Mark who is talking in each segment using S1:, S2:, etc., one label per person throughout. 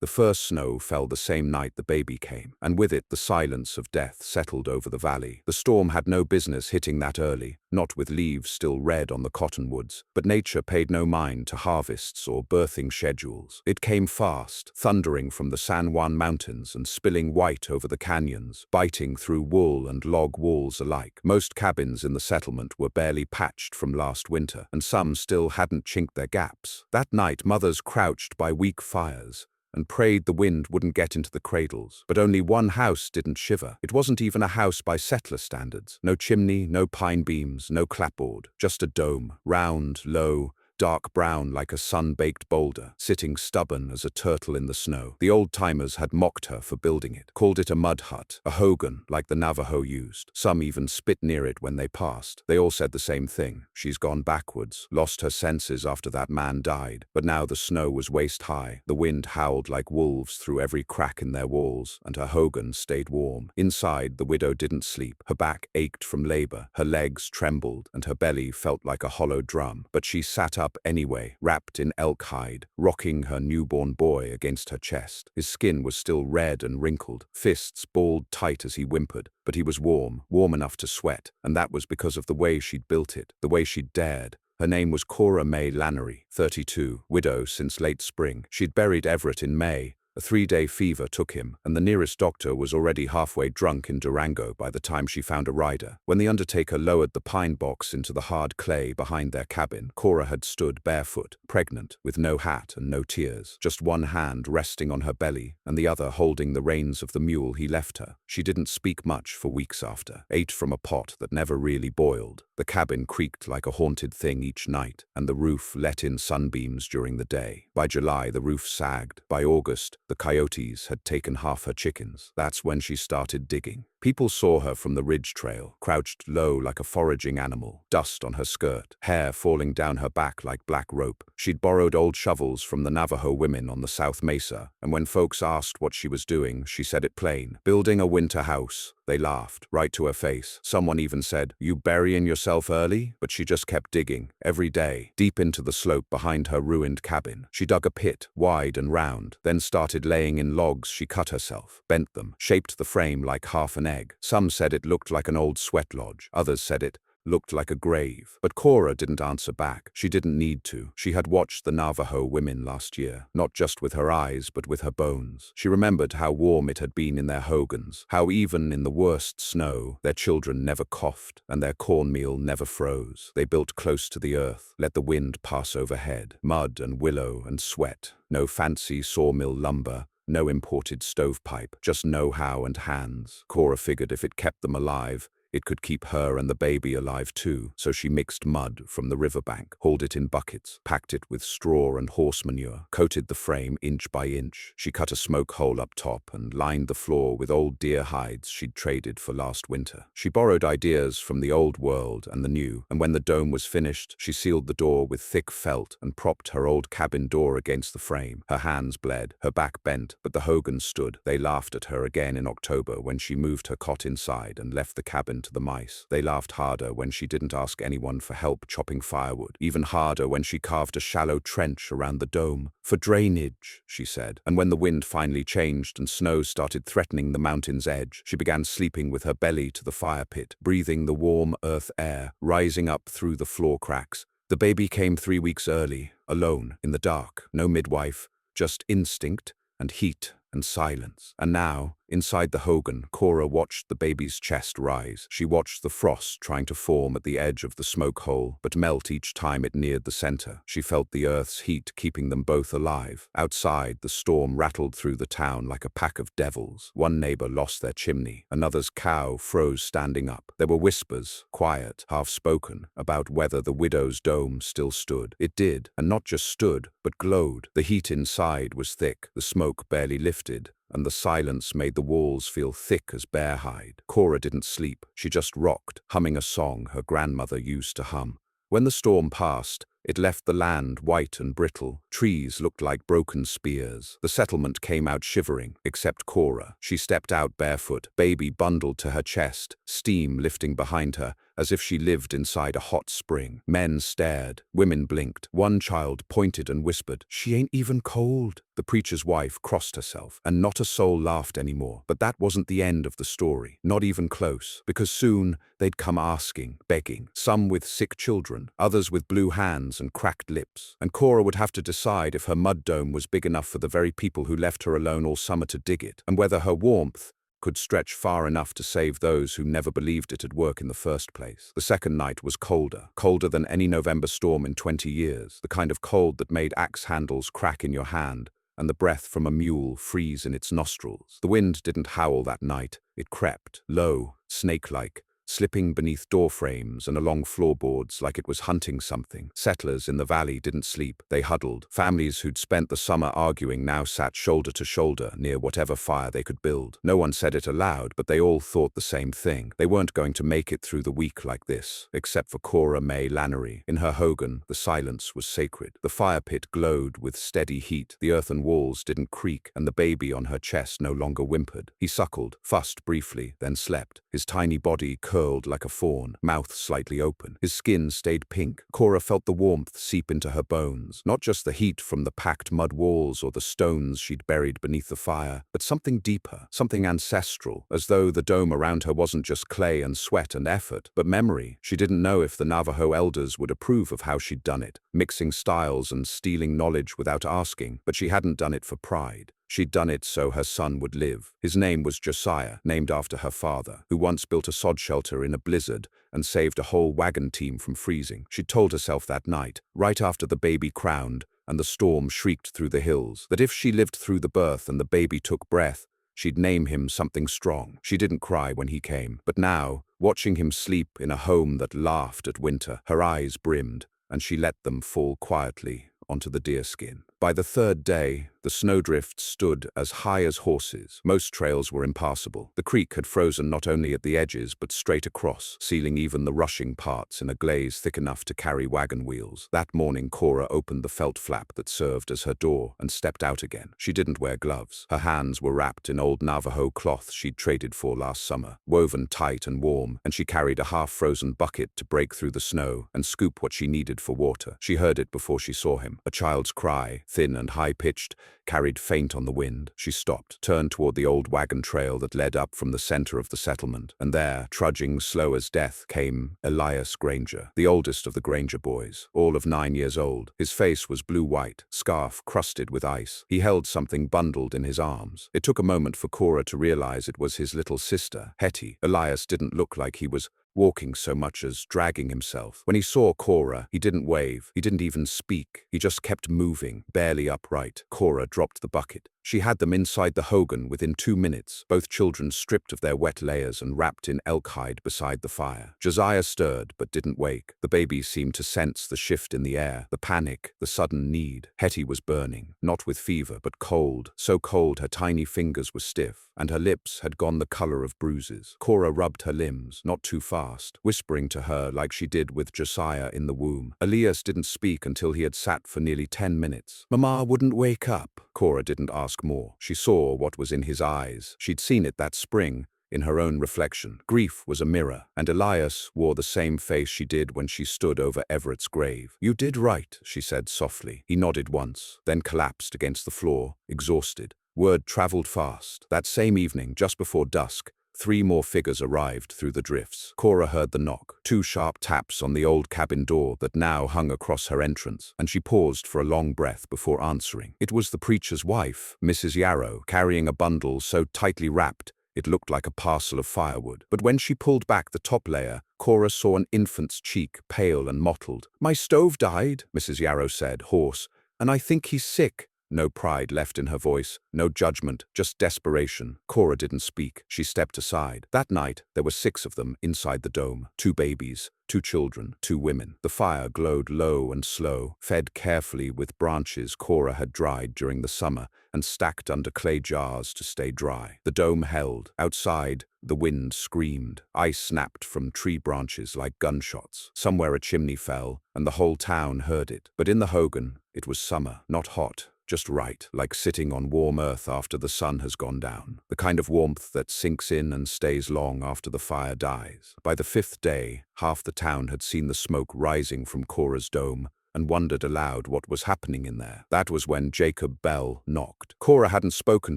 S1: The first snow fell the same night the baby came, and with it the silence of death settled over the valley. The storm had no business hitting that early, not with leaves still red on the cottonwoods, but nature paid no mind to harvests or birthing schedules. It came fast, thundering from the San Juan Mountains and spilling white over the canyons, biting through wool and log walls alike. Most cabins in the settlement were barely patched from last winter, and some still hadn't chinked their gaps. That night, mothers crouched by weak fires and prayed the wind wouldn't get into the cradles. But only one house didn't shiver. It wasn't even a house by settler standards. No chimney, no pine beams, no clapboard. Just a dome, round, low, dark brown like a sun-baked boulder, sitting stubborn as a turtle in the snow. The old-timers had mocked her for building it, called it a mud hut, a Hogan like the Navajo used. Some even spit near it when they passed. They all said the same thing. She's gone backwards, lost her senses after that man died. But now the snow was waist-high. The wind howled like wolves through every crack in their walls, and her Hogan stayed warm. Inside, the widow didn't sleep. Her back ached from labor, her legs trembled, and her belly felt like a hollow drum. But she sat up anyway, wrapped in elk hide, rocking her newborn boy against her chest. His skin was still red and wrinkled, fists balled tight as he whimpered, but he was warm, warm enough to sweat, and that was because of the way she'd built it, the way she'd dared. Her name was Cora May Lannery, 32, widow since late spring. She'd buried Everett in May. A 3-day fever took him, and the nearest doctor was already halfway drunk in Durango by the time she found a rider. When the undertaker lowered the pine box into the hard clay behind their cabin, Cora had stood barefoot, pregnant, with no hat and no tears, just one hand resting on her belly and the other holding the reins of the mule he left her. She didn't speak much for weeks after, ate from a pot that never really boiled. The cabin creaked like a haunted thing each night, and the roof let in sunbeams during the day. By July, the roof sagged. By August, the coyotes had taken half her chickens. That's when she started digging. People saw her from the ridge trail, crouched low like a foraging animal, dust on her skirt, hair falling down her back like black rope. She'd borrowed old shovels from the Navajo women on the South Mesa, and when folks asked what she was doing, she said it plain: building a winter house. They laughed, right to her face. Someone even said, "You burying yourself early?" But she just kept digging, every day, deep into the slope behind her ruined cabin. She dug a pit, wide and round, then started laying in logs she cut herself, bent them, shaped the frame like half an egg. Some said it looked like an old sweat lodge. Others said it looked like a grave. But Cora didn't answer back. She didn't need to. She had watched the Navajo women last year, not just with her eyes, but with her bones. She remembered how warm it had been in their hogans, how even in the worst snow, their children never coughed, and their cornmeal never froze. They built close to the earth, let the wind pass overhead, mud and willow and sweat. No fancy sawmill lumber, no imported stovepipe, just know-how and hands. Cora figured if it kept them alive, it could keep her and the baby alive too, so she mixed mud from the riverbank, hauled it in buckets, packed it with straw and horse manure, coated the frame inch by inch. She cut a smoke hole up top and lined the floor with old deer hides she'd traded for last winter. She borrowed ideas from the old world and the new, and when the dome was finished, she sealed the door with thick felt and propped her old cabin door against the frame. Her hands bled, her back bent, but the Hogans stood. They laughed at her again in October when she moved her cot inside and left the cabin to the mice. They laughed harder when she didn't ask anyone for help chopping firewood, even harder when she carved a shallow trench around the dome. For drainage, she said. And when the wind finally changed and snow started threatening the mountain's edge, she began sleeping with her belly to the fire pit, breathing the warm earth air, rising up through the floor cracks. The baby came 3 weeks early, alone, in the dark, no midwife, just instinct and heat and silence. And now, inside the Hogan, Cora watched the baby's chest rise. She watched the frost trying to form at the edge of the smoke hole, but melt each time it neared the center. She felt the earth's heat keeping them both alive. Outside, the storm rattled through the town like a pack of devils. One neighbor lost their chimney. Another's cow froze standing up. There were whispers, quiet, half-spoken, about whether the widow's dome still stood. It did, and not just stood, but glowed. The heat inside was thick, the smoke barely lifted, and the silence made the walls feel thick as bear hide. Cora didn't sleep. She just rocked, humming a song her grandmother used to hum. When the storm passed, it left the land white and brittle. Trees looked like broken spears. The settlement came out shivering, except Cora. She stepped out barefoot, baby bundled to her chest, steam lifting behind her, as if she lived inside a hot spring. Men stared, women blinked. One child pointed and whispered, "She ain't even cold." The preacher's wife crossed herself, and not a soul laughed anymore. But that wasn't the end of the story, not even close, because soon they'd come asking, begging, some with sick children, others with blue hands and cracked lips. And Cora would have to decide if her mud dome was big enough for the very people who left her alone all summer to dig it, and whether her warmth could stretch far enough to save those who never believed it'd work in the first place. The second night was colder than any November storm in 20 years, the kind of cold that made axe handles crack in your hand and the breath from a mule freeze in its nostrils. The wind didn't howl that night. It crept, low, snake-like, slipping beneath door frames and along floorboards like it was hunting something. Settlers in the valley didn't sleep. They huddled. Families who'd spent the summer arguing now sat shoulder to shoulder near whatever fire they could build. No one said it aloud, but they all thought the same thing. They weren't going to make it through the week like this, except for Cora May Lannery. In her Hogan, the silence was sacred. The fire pit glowed with steady heat. The earthen walls didn't creak, and the baby on her chest no longer whimpered. He suckled, fussed briefly, then slept. His tiny body curled like a fawn, mouth slightly open. His skin stayed pink. Cora felt the warmth seep into her bones, not just the heat from the packed mud walls or the stones she'd buried beneath the fire, but something deeper, something ancestral, as though the dome around her wasn't just clay and sweat and effort, but memory. She didn't know if the Navajo elders would approve of how she'd done it, mixing styles and stealing knowledge without asking, but she hadn't done it for pride. She'd done it so her son would live. His name was Josiah, named after her father, who once built a sod shelter in a blizzard and saved a whole wagon team from freezing. She'd told herself that night, right after the baby crowned and the storm shrieked through the hills, that if she lived through the birth and the baby took breath, she'd name him something strong. She didn't cry when he came, but now, watching him sleep in a home that laughed at winter, her eyes brimmed, and she let them fall quietly onto the deerskin. By the third day, the snowdrifts stood as high as horses. Most trails were impassable. The creek had frozen not only at the edges, but straight across, sealing even the rushing parts in a glaze thick enough to carry wagon wheels. That morning, Cora opened the felt flap that served as her door and stepped out again. She didn't wear gloves. Her hands were wrapped in old Navajo cloth she'd traded for last summer, woven tight and warm, and she carried a half-frozen bucket to break through the snow and scoop what she needed for water. She heard it before she saw him. A child's cry, thin and high-pitched, carried faint on the wind. She stopped, turned toward the old wagon trail that led up from the center of the settlement, and there, trudging slow as death, came Elias Granger, the oldest of the Granger boys, all of 9 years old. His face was blue-white, scarf crusted with ice. He held something bundled in his arms. It took a moment for Cora to realize it was his little sister, Hetty. Elias didn't look like he was walking so much as dragging himself. When he saw Cora, he didn't wave. He didn't even speak. He just kept moving, barely upright. Cora dropped the bucket. She had them inside the Hogan within 2 minutes, both children stripped of their wet layers and wrapped in elk hide beside the fire. Josiah stirred, but didn't wake. The baby seemed to sense the shift in the air, the panic, the sudden need. Hetty was burning, not with fever, but cold, so cold her tiny fingers were stiff, and her lips had gone the color of bruises. Cora rubbed her limbs, not too fast, whispering to her like she did with Josiah in the womb. Elias didn't speak until he had sat for nearly 10 minutes. Mama wouldn't wake up. Cora didn't ask more. She saw what was in his eyes. She'd seen it that spring, in her own reflection. Grief was a mirror, and Elias wore the same face she did when she stood over Everett's grave. "You did right," she said softly. He nodded once, then collapsed against the floor, exhausted. Word traveled fast. That same evening, just before dusk, 3 more figures arrived through the drifts. Cora heard the knock, 2 sharp taps on the old cabin door that now hung across her entrance, and she paused for a long breath before answering. It was the preacher's wife, Mrs. Yarrow, carrying a bundle so tightly wrapped it looked like a parcel of firewood. But when she pulled back the top layer, Cora saw an infant's cheek, pale and mottled. "My stove died," Mrs. Yarrow said, hoarse, "and I think he's sick." No pride left in her voice, no judgment, just desperation. Cora didn't speak. She stepped aside. That night, there were 6 of them inside the dome. 2 babies, 2 children, 2 women. The fire glowed low and slow, fed carefully with branches Cora had dried during the summer and stacked under clay jars to stay dry. The dome held. Outside, the wind screamed. Ice snapped from tree branches like gunshots. Somewhere a chimney fell, and the whole town heard it. But in the Hogan, it was summer, not hot. just right, like sitting on warm earth after the sun has gone down. The kind of warmth that sinks in and stays long after the fire dies. By the 5th day, half the town had seen the smoke rising from Cora's dome and wondered aloud what was happening in there. That was when Jacob Bell knocked. Cora hadn't spoken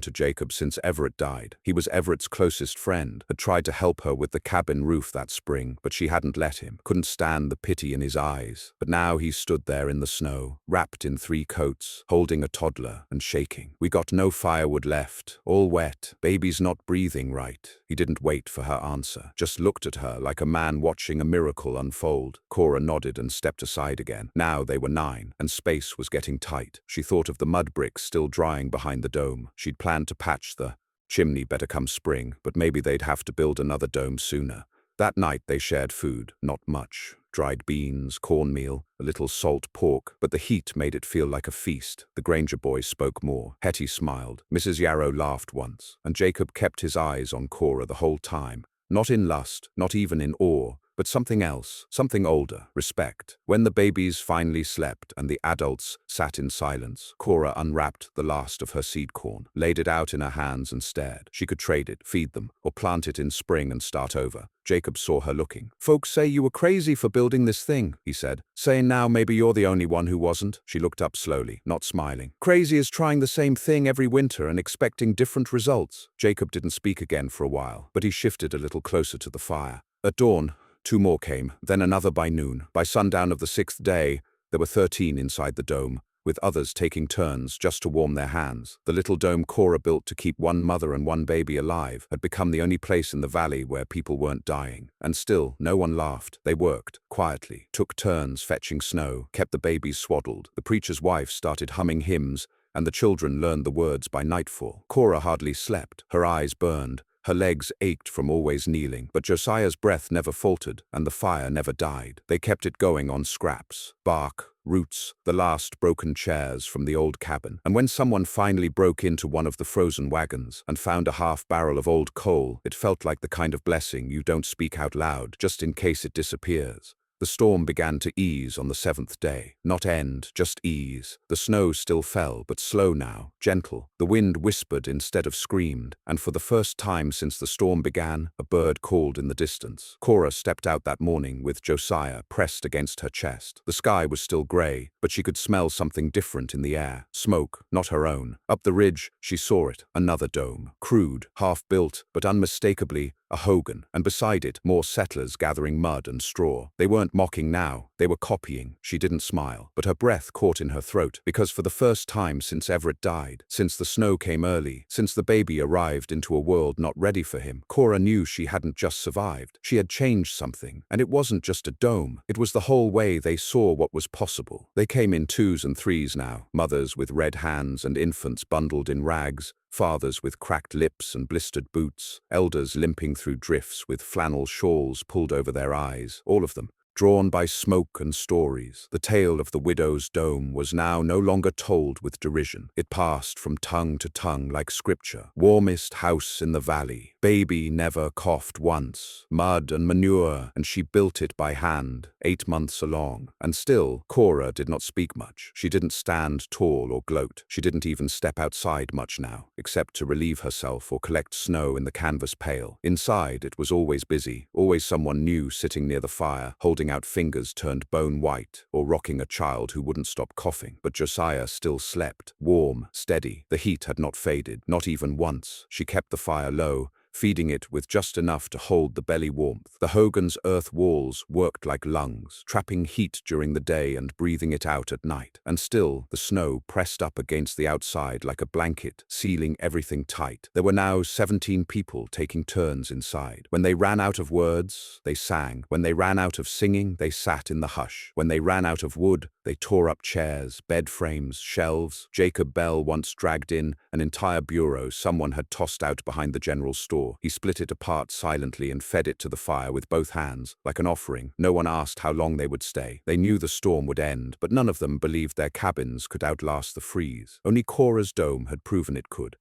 S1: to Jacob since Everett died. He was Everett's closest friend, had tried to help her with the cabin roof that spring, but she hadn't let him, couldn't stand the pity in his eyes. But now he stood there in the snow, wrapped in 3 coats, holding a toddler and shaking. "We got no firewood left, all wet, baby's not breathing right." He didn't wait for her answer, just looked at her like a man watching a miracle unfold. Cora nodded and stepped aside again. Now they were 9, and space was getting tight. She thought of the mud bricks still drying behind the dome. She'd planned to patch the chimney better come spring, but maybe they'd have to build another dome sooner. That night they shared food, not much. Dried beans, cornmeal, a little salt pork, but the heat made it feel like a feast. The Granger boys spoke more. Hetty smiled. Mrs. Yarrow laughed once, and Jacob kept his eyes on Cora the whole time. Not in lust, not even in awe, but something else, something older, respect. When the babies finally slept and the adults sat in silence, Cora unwrapped the last of her seed corn, laid it out in her hands and stared. She could trade it, feed them, or plant it in spring and start over. Jacob saw her looking. "Folks say you were crazy for building this thing," he said. "Saying now maybe you're the only one who wasn't." She looked up slowly, not smiling. "Crazy as trying the same thing every winter and expecting different results." Jacob didn't speak again for a while, but he shifted a little closer to the fire. At dawn, 2 more came, then another by noon. By sundown of the 6th day, there were 13 inside the dome, with others taking turns just to warm their hands. The little dome Cora built to keep 1 mother and 1 baby alive had become the only place in the valley where people weren't dying. And still, no one laughed. They worked, quietly, took turns fetching snow, kept the babies swaddled. The preacher's wife started humming hymns, and the children learned the words by nightfall. Cora hardly slept. Her eyes burned. Her legs ached from always kneeling, but Josiah's breath never faltered, and the fire never died. They kept it going on scraps, bark, roots, the last broken chairs from the old cabin. And when someone finally broke into one of the frozen wagons and found a half-barrel of old coal, it felt like the kind of blessing you don't speak out loud, just in case it disappears. The storm began to ease on the 7th day. Not end, just ease. The snow still fell, but slow now, gentle. The wind whispered instead of screamed, and for the first time since the storm began, a bird called in the distance. Cora stepped out that morning with Josiah pressed against her chest. The sky was still gray, but she could smell something different in the air. Smoke, not her own. Up the ridge, she saw it, another dome. Crude, half-built, but unmistakably a Hogan, and beside it, more settlers gathering mud and straw. They weren't mocking now, they were copying. She didn't smile, but her breath caught in her throat, because for the first time since Everett died, since the snow came early, since the baby arrived into a world not ready for him, Cora knew she hadn't just survived. She had changed something, and it wasn't just a dome. It was the whole way they saw what was possible. They came in 2s and 3s now, mothers with red hands and infants bundled in rags, fathers with cracked lips and blistered boots, elders limping through drifts with flannel shawls pulled over their eyes, all of them drawn by smoke and stories. The tale of the widow's dome was now no longer told with derision. It passed from tongue to tongue like scripture. Warmest house in the valley. Baby never coughed once. Mud and manure, and she built it by hand, 8 months along. And still, Cora did not speak much. She didn't stand tall or gloat. She didn't even step outside much now, except to relieve herself or collect snow in the canvas pail. Inside, it was always busy, always someone new sitting near the fire, holding out fingers turned bone white, or rocking a child who wouldn't stop coughing. But Josiah still slept, warm, steady. The heat had not faded, not even once. She kept the fire low, feeding it with just enough to hold the belly warmth. The Hogan's earth walls worked like lungs, trapping heat during the day and breathing it out at night. And still, the snow pressed up against the outside like a blanket, sealing everything tight. There were now 17 people taking turns inside. When they ran out of words, they sang. When they ran out of singing, they sat in the hush. When they ran out of wood, they tore up chairs, bed frames, shelves. Jacob Bell once dragged in an entire bureau someone had tossed out behind the general store. He split it apart silently and fed it to the fire with both hands, like an offering. No one asked how long they would stay. They knew the storm would end, but none of them believed their cabins could outlast the freeze. Only Cora's dome had proven it could.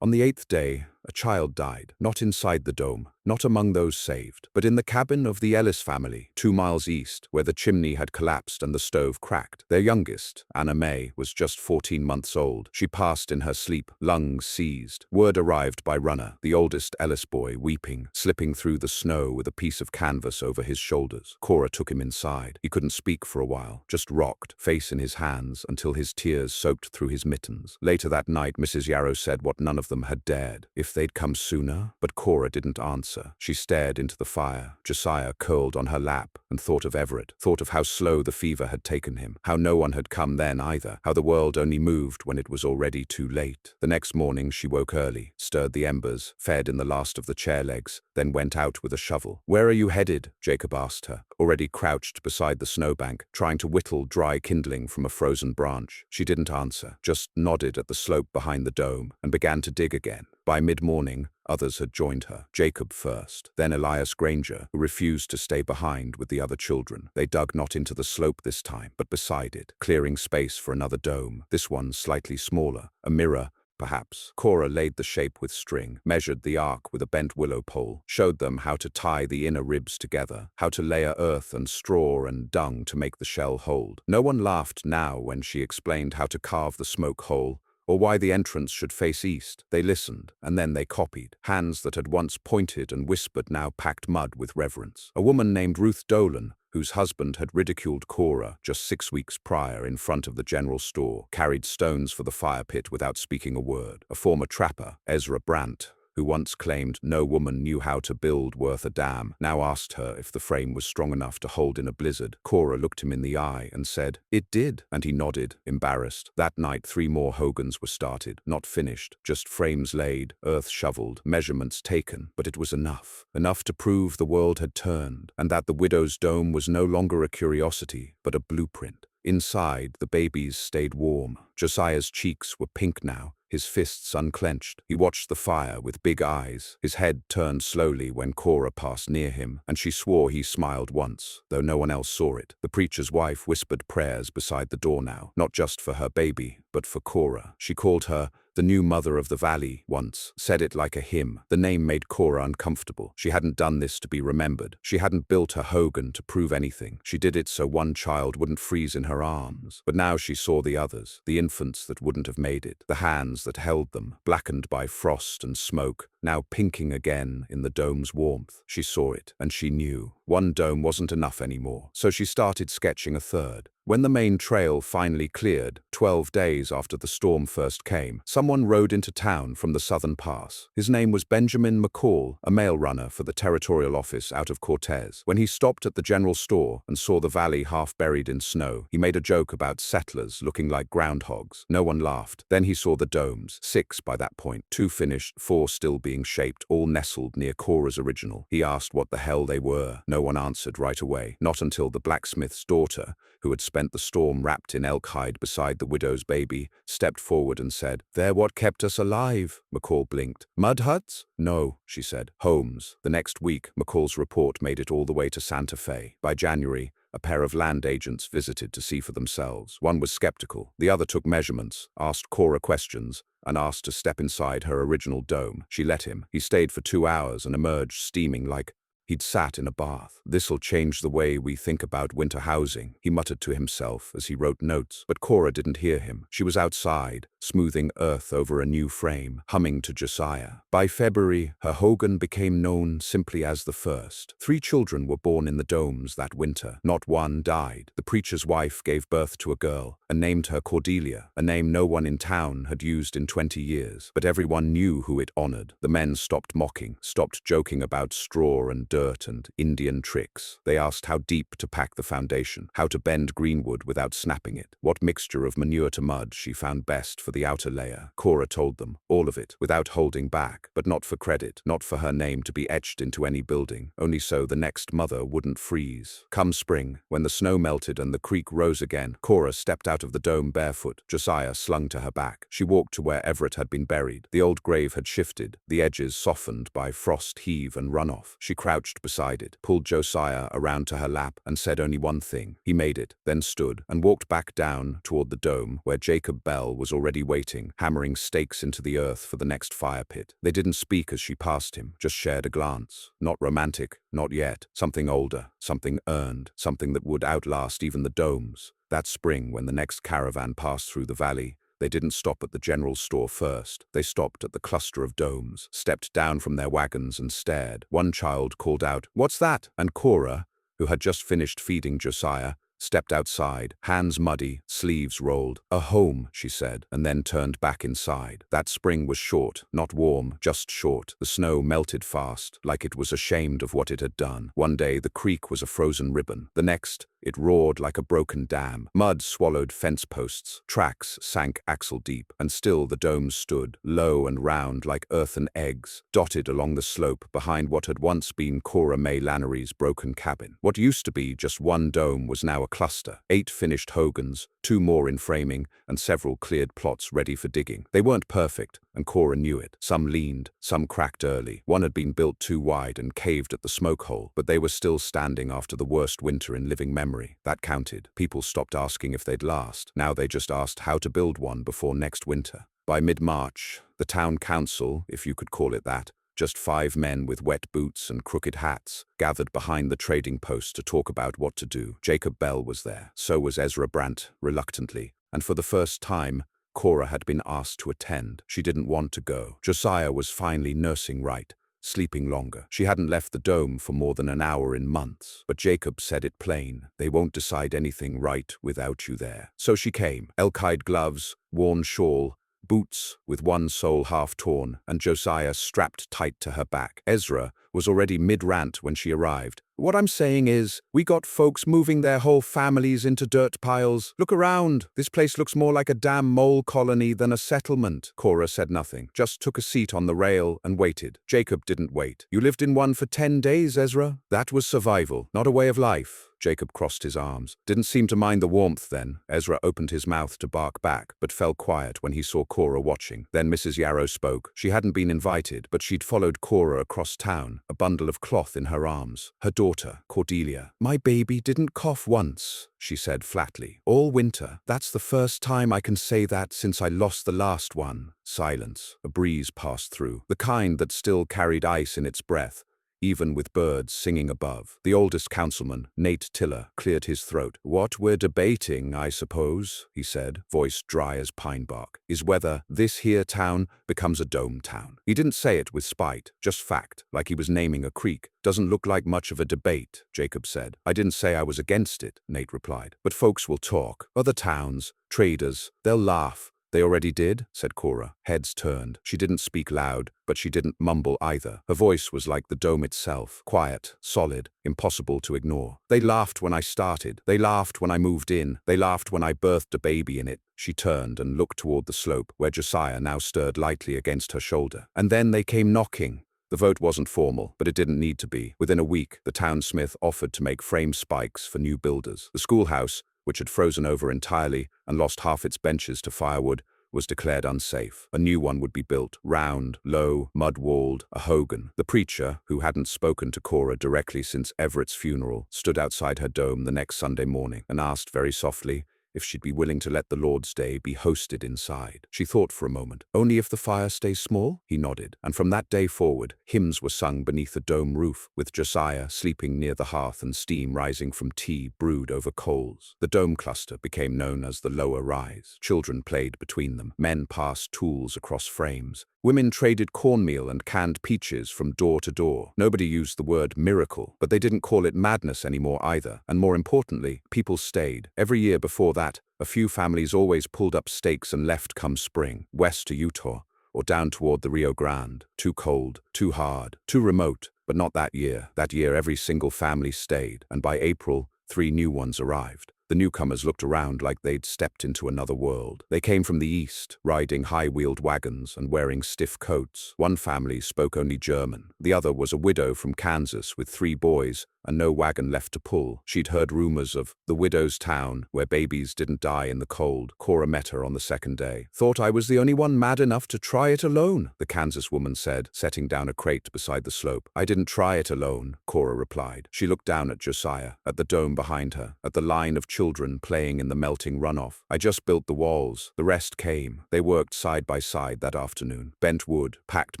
S1: On the 8th day, a child died. Not inside the dome, not among those saved, but in the cabin of the Ellis family, 2 miles east, where the chimney had collapsed and the stove cracked. Their youngest, Anna May, was just 14 months old. She passed in her sleep, lungs seized. Word arrived by runner, the oldest Ellis boy, weeping, slipping through the snow with a piece of canvas over his shoulders. Cora took him inside. He couldn't speak for a while, just rocked, face in his hands, until his tears soaked through his mittens. Later that night, Mrs. Yarrow said what none of them had dared. If they'd come sooner? But Cora didn't answer. She stared into the fire. Josiah curled on her lap and thought of Everett, thought of how slow the fever had taken him, how no one had come then either, how the world only moved when it was already too late. The next morning she woke early, stirred the embers, fed in the last of the chair legs, then went out with a shovel. "Where are you headed?" Jacob asked her, already crouched beside the snowbank, trying to whittle dry kindling from a frozen branch. She didn't answer, just nodded at the slope behind the dome and began to dig again. By mid-morning, others had joined her. Jacob first, then Elias Granger, who refused to stay behind with the other children. They dug not into the slope this time, but beside it, clearing space for another dome, this one slightly smaller, a mirror, perhaps. Cora laid the shape with string, measured the arc with a bent willow pole, showed them how to tie the inner ribs together, how to layer earth and straw and dung to make the shell hold. No one laughed now when she explained how to carve the smoke hole, or why the entrance should face east. They listened, and then they copied. Hands that had once pointed and whispered now packed mud with reverence. A woman named Ruth Dolan, whose husband had ridiculed Cora just 6 weeks prior in front of the general store, carried stones for the fire pit without speaking a word. A former trapper, Ezra Brandt, who once claimed no woman knew how to build worth a damn, now asked her if the frame was strong enough to hold in a blizzard. Cora looked him in the eye and said, "It did," and he nodded, embarrassed. That night 3 more Hogans were started, not finished, just frames laid, earth shoveled, measurements taken, but it was enough. Enough to prove the world had turned, and that the widow's dome was no longer a curiosity, but a blueprint. Inside, the babies stayed warm. Josiah's cheeks were pink now, his fists unclenched. He watched the fire with big eyes. His head turned slowly when Cora passed near him, and she swore he smiled once, though no one else saw it. The preacher's wife whispered prayers beside the door now, not just for her baby, but for Cora. She called her the new mother of the valley once, said it like a hymn. The name made Cora uncomfortable. She hadn't done this to be remembered. She hadn't built her Hogan to prove anything. She did it so one child wouldn't freeze in her arms. But now she saw the others, the infants that wouldn't have made it, the hands that held them, blackened by frost and smoke, now pinking again in the dome's warmth. She saw it, and she knew. One dome wasn't enough anymore, so she started sketching a third. When the main trail finally cleared, 12 days after the storm first came, someone rode into town from the southern pass. His name was Benjamin McCall, a mail runner for the territorial office out of Cortez. When he stopped at the general store and saw the valley half buried in snow, he made a joke about settlers looking like groundhogs. No one laughed. Then he saw the domes, 6 by that point, 2 finished, 4 still being shaped, all nestled near Cora's original. He asked what the hell they were. No one answered right away, not until the blacksmith's daughter, who had spent the storm wrapped in elk hide beside the widow's baby, stepped forward and said, "They're what kept us alive." McCall blinked. "Mud huts?" "No," she said. "Homes." The next week, McCall's report made it all the way to Santa Fe. By January, a pair of land agents visited to see for themselves. One was skeptical. The other took measurements, asked Cora questions, and asked to step inside her original dome. She let him. He stayed for 2 hours and emerged steaming like he'd sat in a bath. "This'll change the way we think about winter housing," he muttered to himself as he wrote notes. But Cora didn't hear him. She was outside, smoothing earth over a new frame, humming to Josiah. By February, her Hogan became known simply as the first. 3 children were born in the domes that winter. Not one died. The preacher's wife gave birth to a girl and named her Cordelia, a name no one in town had used in 20 years. But everyone knew who it honored. The men stopped mocking, stopped joking about straw and dirt and Indian tricks. They asked how deep to pack the foundation, how to bend greenwood without snapping it, what mixture of manure to mud she found best for the outer layer. Cora told them, all of it, without holding back, but not for credit, not for her name to be etched into any building, only so the next mother wouldn't freeze. Come spring, when the snow melted and the creek rose again, Cora stepped out of the dome barefoot, Josiah slung to her back. She walked to where Everett had been buried. The old grave had shifted, the edges softened by frost heave and runoff. She crouched crouched beside it, pulled Josiah around to her lap, and said only one thing. He made it, then stood, and walked back down toward the dome, where Jacob Bell was already waiting, hammering stakes into the earth for the next fire pit. They didn't speak as she passed him, just shared a glance. Not romantic, not yet. Something older, something earned, something that would outlast even the domes. That spring, when the next caravan passed through the valley, they didn't stop at the general store first. They stopped at the cluster of domes, stepped down from their wagons and stared. One child called out, "What's that?" And Cora, who had just finished feeding Josiah, stepped outside, hands muddy, sleeves rolled. "A home," she said, and then turned back inside. That spring was short, not warm, just short. The snow melted fast, like it was ashamed of what it had done. One day the creek was a frozen ribbon. The next, it roared like a broken dam. Mud swallowed fence posts. Tracks sank axle deep. And still the domes stood, low and round like earthen eggs, dotted along the slope behind what had once been Cora May Lannery's broken cabin. What used to be just one dome was now a cluster. 8 finished Hogans, 2 more in framing, and several cleared plots ready for digging. They weren't perfect, and Cora knew it. Some leaned, some cracked early. One had been built too wide and caved at the smoke hole, but they were still standing after the worst winter in living memory. That counted. People stopped asking if they'd last. Now they just asked how to build one before next winter. By mid-March, the town council, if you could call it that, just 5 men with wet boots and crooked hats, gathered behind the trading post to talk about what to do. Jacob Bell was there. So was Ezra Brandt, reluctantly. And for the first time, Cora had been asked to attend. She didn't want to go. Josiah was finally nursing right, sleeping longer. She hadn't left the dome for more than an hour in months. But Jacob said it plain. They won't decide anything right without you there. So she came. Elk-hide gloves, worn shawl, boots with one sole half torn, and Josiah strapped tight to her back. Ezra was already mid-rant when she arrived. "What I'm saying is, we got folks moving their whole families into dirt piles. Look around. This place looks more like a damn mole colony than a settlement." Cora said nothing, just took a seat on the rail and waited. Jacob didn't wait. "You lived in one for 10 days, Ezra? That was survival, not a way of life." Jacob crossed his arms. Didn't seem to mind the warmth then. Ezra opened his mouth to bark back, but fell quiet when he saw Cora watching. Then Mrs. Yarrow spoke. She hadn't been invited, but she'd followed Cora across town, a bundle of cloth in her arms. Her daughter, Cordelia. "My baby didn't cough once," she said flatly. "All winter. That's the first time I can say that since I lost the last one." Silence. A breeze passed through, the kind that still carried ice in its breath, even with birds singing above. The oldest councilman, Nate Tiller, cleared his throat. "What we're debating, I suppose," he said, voice dry as pine bark, "is whether this here town becomes a dome town." He didn't say it with spite, just fact, like he was naming a creek. "Doesn't look like much of a debate," Jacob said. "I didn't say I was against it," Nate replied. "But folks will talk. Other towns, traders, they'll laugh." "They already did?" said Cora. Heads turned. She didn't speak loud, but she didn't mumble either. Her voice was like the dome itself, quiet, solid, impossible to ignore. "They laughed when I started. They laughed when I moved in. They laughed when I birthed a baby in it." She turned and looked toward the slope, where Josiah now stirred lightly against her shoulder. "And then they came knocking." The vote wasn't formal, but it didn't need to be. Within a week, the townsmith offered to make frame spikes for new builders. The schoolhouse, which had frozen over entirely and lost half its benches to firewood, was declared unsafe. A new one would be built, round, low, mud-walled, a Hogan. The preacher, who hadn't spoken to Cora directly since Everett's funeral, stood outside her dome the next Sunday morning and asked very softly if she'd be willing to let the Lord's Day be hosted inside. She thought for a moment. "Only if the fire stays small?" He nodded. And from that day forward, hymns were sung beneath the dome roof, with Josiah sleeping near the hearth and steam rising from tea brewed over coals. The dome cluster became known as the Lower Rise. Children played between them. Men passed tools across frames. Women traded cornmeal and canned peaches from door to door. Nobody used the word miracle, but they didn't call it madness anymore either. And more importantly, people stayed. Every year before that, a few families always pulled up stakes and left come spring, west to Utah, or down toward the Rio Grande. Too cold, too hard, too remote, but not that year. That year every single family stayed, and by April, 3 new ones arrived. The newcomers looked around like they'd stepped into another world. They came from the east, riding high-wheeled wagons and wearing stiff coats. One family spoke only German. The other was a widow from Kansas with 3 boys and no wagon left to pull. She'd heard rumors of the widow's town, where babies didn't die in the cold. Cora met her on the second day. "Thought I was the only one mad enough to try it alone," the Kansas woman said, setting down a crate beside the slope. "I didn't try it alone," Cora replied. She looked down at Josiah, at the dome behind her, at the line of children playing in the melting runoff. "I just built the walls. The rest came." They worked side by side that afternoon. Bent wood, packed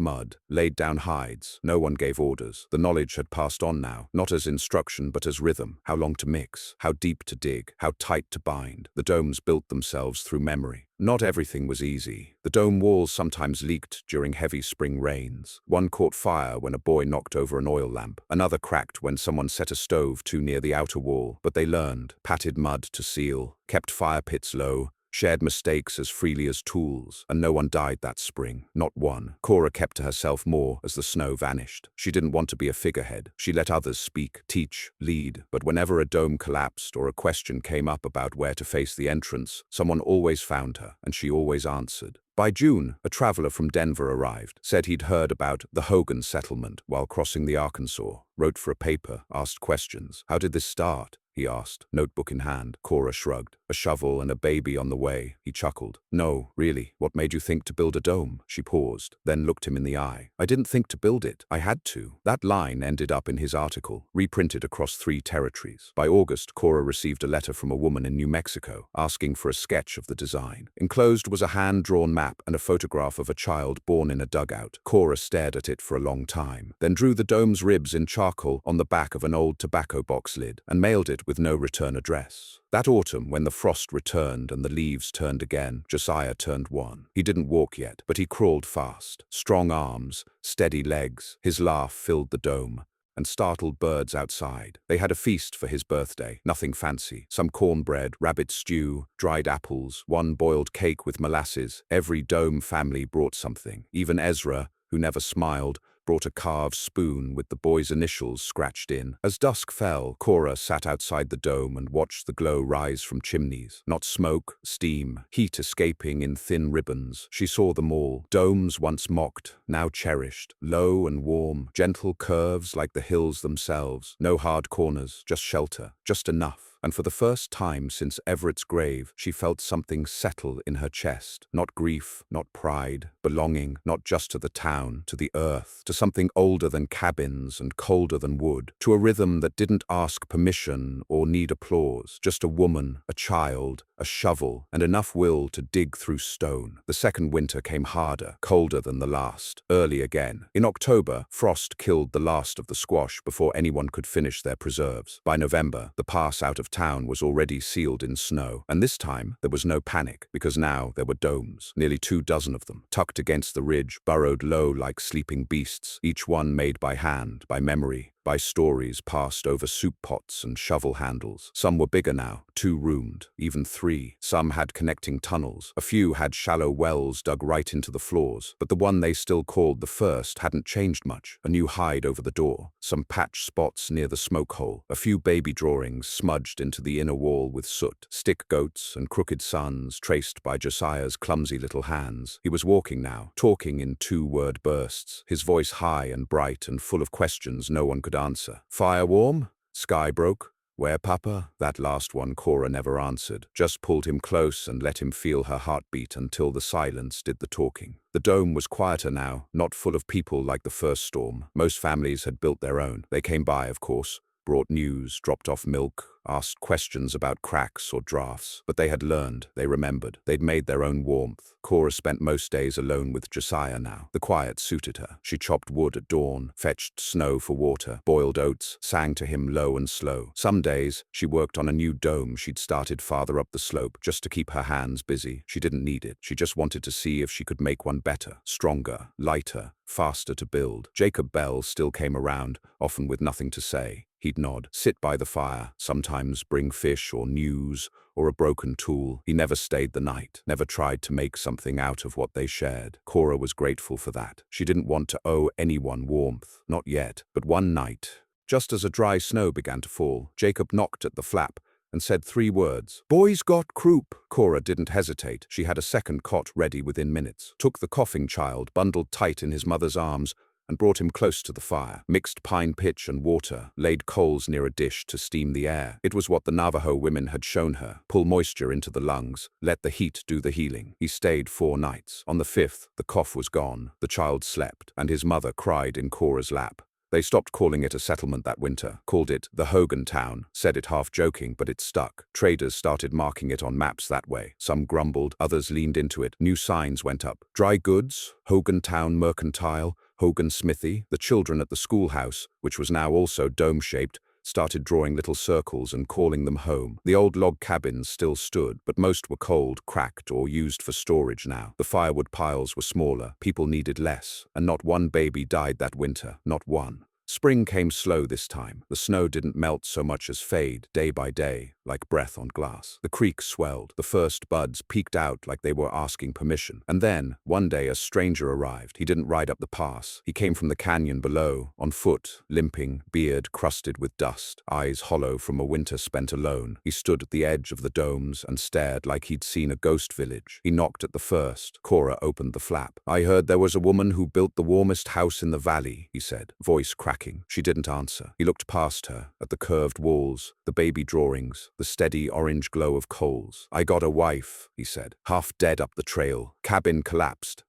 S1: mud, laid down hides. No one gave orders. The knowledge had passed on now, not as instruction but as rhythm. How long to mix, how deep to dig, how tight to bind. The domes built themselves through memory. Not everything was easy. The dome walls sometimes leaked during heavy spring rains. One caught fire when a boy knocked over an oil lamp. Another cracked when someone set a stove too near the outer wall. But they learned, patted mud to seal, kept fire pits low, shared mistakes as freely as tools, and no one died that spring. Not one. Cora kept to herself more as the snow vanished. She didn't want to be a figurehead. She let others speak, teach, lead. But whenever a dome collapsed or a question came up about where to face the entrance, someone always found her, and she always answered. By June, a traveler from Denver arrived, said he'd heard about the Hogan settlement while crossing the Arkansas, wrote for a paper, asked questions. "How did this start?" he asked, notebook in hand. Cora shrugged. "A shovel and a baby on the way," he chuckled. "No, really, what made you think to build a dome?" She paused, then looked him in the eye. "I didn't think to build it. I had to." That line ended up in his article, reprinted across 3 territories. By August, Cora received a letter from a woman in New Mexico, asking for a sketch of the design. Enclosed was a hand-drawn map and a photograph of a child born in a dugout. Cora stared at it for a long time, then drew the dome's ribs in charcoal on the back of an old tobacco box lid and mailed it with no return address. That autumn, when the frost returned and the leaves turned again, Josiah turned 1. He didn't walk yet, but he crawled fast. Strong arms, steady legs. His laugh filled the dome and startled birds outside. They had a feast for his birthday, nothing fancy. Some cornbread, rabbit stew, dried apples, one boiled cake with molasses. Every dome family brought something. Even Ezra, who never smiled, brought a carved spoon with the boy's initials scratched in. As dusk fell, Cora sat outside the dome and watched the glow rise from chimneys. Not smoke, steam, heat escaping in thin ribbons. She saw them all. Domes once mocked, now cherished. Low and warm, gentle curves like the hills themselves. No hard corners, just shelter, just enough. And for the first time since Everett's grave, she felt something settle in her chest. Not grief, not pride, belonging, not just to the town, to the earth, to something older than cabins and colder than wood, to a rhythm that didn't ask permission or need applause. Just a woman, a child, a shovel, and enough will to dig through stone. The second winter came harder, colder than the last, early again. In October, frost killed the last of the squash before anyone could finish their preserves. By November, the pass out of town was already sealed in snow, and this time there was no panic, because now there were domes, nearly 24 of them, tucked against the ridge, burrowed low like sleeping beasts, each one made by hand, by memory, by stories passed over soup pots and shovel handles. Some were bigger now, 2-roomed, even 3. Some had connecting tunnels. A few had shallow wells dug right into the floors, but the one they still called the first hadn't changed much. A new hide over the door, some patch spots near the smoke hole, a few baby drawings smudged into the inner wall with soot, stick goats and crooked suns traced by Josiah's clumsy little hands. He was walking now, talking in 2-word bursts, his voice high and bright and full of questions no one could answer. "Fire warm? Sky broke? Where, Papa?" That last one Cora never answered, just pulled him close and let him feel her heartbeat until the silence did the talking. The dome was quieter now, not full of people like the first storm. Most families had built their own. They came by, of course, brought news, dropped off milk, asked questions about cracks or drafts. But they had learned, they remembered, they'd made their own warmth. Cora spent most days alone with Josiah now. The quiet suited her. She chopped wood at dawn, fetched snow for water, boiled oats, sang to him low and slow. Some days, she worked on a new dome she'd started farther up the slope, just to keep her hands busy. She didn't need it. She just wanted to see if she could make one better, stronger, lighter, faster to build. Jacob Bell still came around, often with nothing to say. He'd nod, sit by the fire, sometimes bring fish or news or a broken tool. He never stayed the night, never tried to make something out of what they shared. Cora was grateful for that. She didn't want to owe anyone warmth, not yet. But one night, just as a dry snow began to fall, Jacob knocked at the flap and said 3 words. "Boys got croup." Cora didn't hesitate. She had a second cot ready within minutes, took the coughing child, bundled tight in his mother's arms, and brought him close to the fire, mixed pine pitch and water, laid coals near a dish to steam the air. It was what the Navajo women had shown her: pull moisture into the lungs, let the heat do the healing. He stayed 4 nights. On the 5th, the cough was gone, the child slept, and his mother cried in Cora's lap. They stopped calling it a settlement that winter, called it the Hogan town, said it half joking, but it stuck. Traders started marking it on maps that way. Some grumbled, others leaned into it. New signs went up. Dry goods, Hogan town mercantile, Hogan smithy. The children at the schoolhouse, which was now also dome-shaped, started drawing little circles and calling them home. The old log cabins still stood, but most were cold, cracked, or used for storage now. The firewood piles were smaller, people needed less, and not one baby died that winter, not one. Spring came slow this time. The snow didn't melt so much as fade, day by day, like breath on glass. The creek swelled. The first buds peeked out like they were asking permission. And then, one day, a stranger arrived. He didn't ride up the pass. He came from the canyon below, on foot, limping, beard crusted with dust, eyes hollow from a winter spent alone. He stood at the edge of the domes and stared like he'd seen a ghost village. He knocked at the first. Cora opened the flap. "I heard there was a woman who built the warmest house in the valley," he said, voice cracking. She didn't answer. He looked past her, at the curved walls, the baby drawings, the steady orange glow of coals. "I got a wife," he said, half dead up the trail. Cabin collapsed.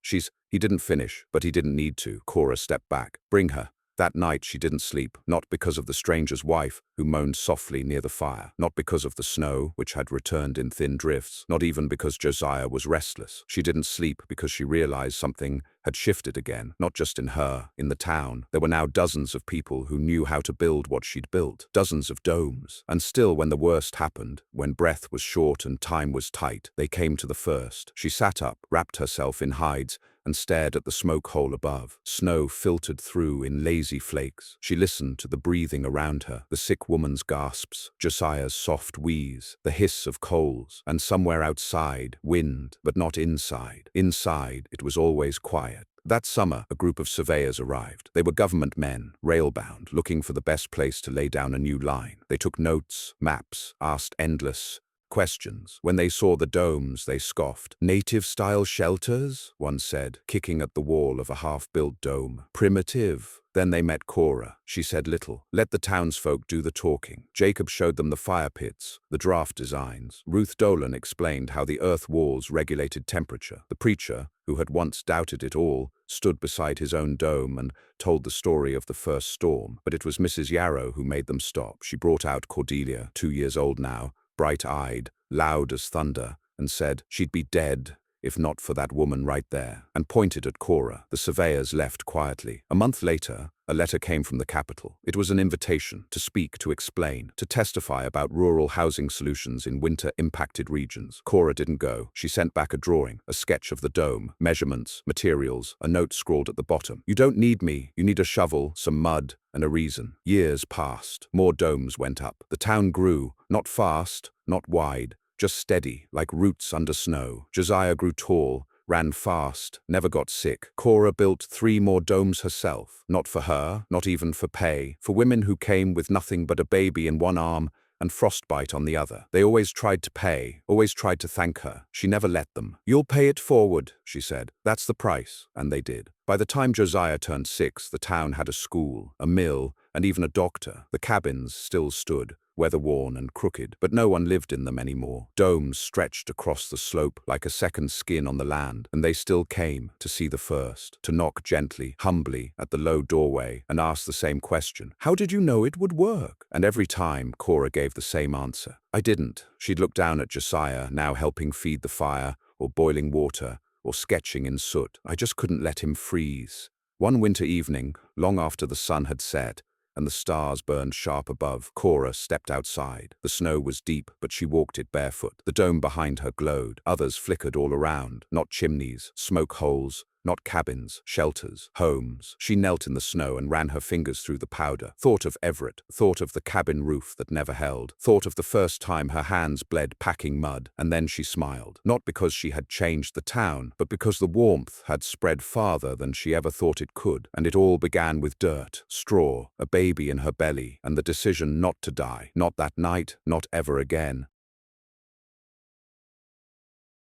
S1: He didn't finish, but he didn't need to. Cora stepped back. "Bring her." That night she didn't sleep, not because of the stranger's wife, who moaned softly near the fire, not because of the snow, which had returned in thin drifts, not even because Josiah was restless. She didn't sleep because she realized something had shifted again, not just in her, in the town. There were now dozens of people who knew how to build what she'd built, dozens of domes. And still, when the worst happened, when breath was short and time was tight, they came to the first. She sat up, wrapped herself in hides, and stared at the smoke hole above. Snow filtered through in lazy flakes. She listened to the breathing around her, the sick woman's gasps, Josiah's soft wheeze, the hiss of coals, and somewhere outside, wind, but not inside. Inside, it was always quiet. That summer, a group of surveyors arrived. They were government men, rail-bound, looking for the best place to lay down a new line. They took notes, maps, asked endless questions. When they saw the domes, they scoffed. "Native-style shelters?" one said, kicking at the wall of a half-built dome. "Primitive." Then they met Cora. She said little. Let the townsfolk do the talking. Jacob showed them the fire pits, the draft designs. Ruth Dolan explained how the earth walls regulated temperature. The preacher, who had once doubted it all, stood beside his own dome and told the story of the first storm. But it was Mrs. Yarrow who made them stop. She brought out Cordelia, 2 years old now, bright-eyed, loud as thunder, and said she'd be dead if not for that woman right there, and pointed at Cora. The surveyors left quietly. A month later, a letter came from the capital. It was an invitation to speak, to explain, to testify about rural housing solutions in winter-impacted regions. Cora didn't go. She sent back a drawing, a sketch of the dome, measurements, materials, a note scrawled at the bottom. "You don't need me. You need a shovel, some mud, and a reason." Years passed. More domes went up. The town grew, not fast, not wide, just steady, like roots under snow. Josiah grew tall, ran fast, never got sick. Cora built 3 more domes herself. Not for her, not even for pay. For women who came with nothing but a baby in one arm and frostbite on the other. They always tried to pay, always tried to thank her. She never let them. "You'll pay it forward," she said. "That's the price." And they did. By the time Josiah turned 6, the town had a school, a mill, and even a doctor. The cabins still stood, weather-worn and crooked, but no one lived in them anymore. Domes stretched across the slope like a second skin on the land, and they still came to see the first, to knock gently, humbly, at the low doorway and ask the same question. "How did you know it would work?" And every time, Cora gave the same answer. "I didn't." She'd look down at Josiah, now helping feed the fire, or boiling water, or sketching in soot. "I just couldn't let him freeze." One winter evening, long after the sun had set, and the stars burned sharp above, Cora stepped outside. The snow was deep, but she walked it barefoot. The dome behind her glowed. Others flickered all around, not chimneys, smoke holes, not cabins, shelters, homes. She knelt in the snow and ran her fingers through the powder, thought of Everett, thought of the cabin roof that never held, thought of the first time her hands bled packing mud, and then she smiled, not because she had changed the town, but because the warmth had spread farther than she ever thought it could, and it all began with dirt, straw, a baby in her belly, and the decision not to die, not that night, not ever again.